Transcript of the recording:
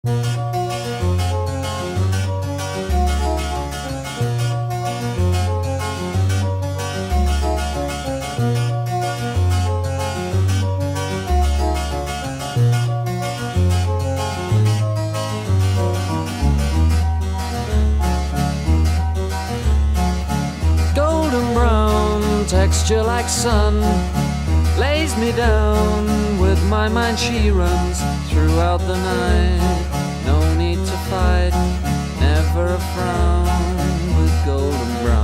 Golden brown texture like sun lays me down. With my mind she runs throughout the night. No need to fight, never a frown with golden brown.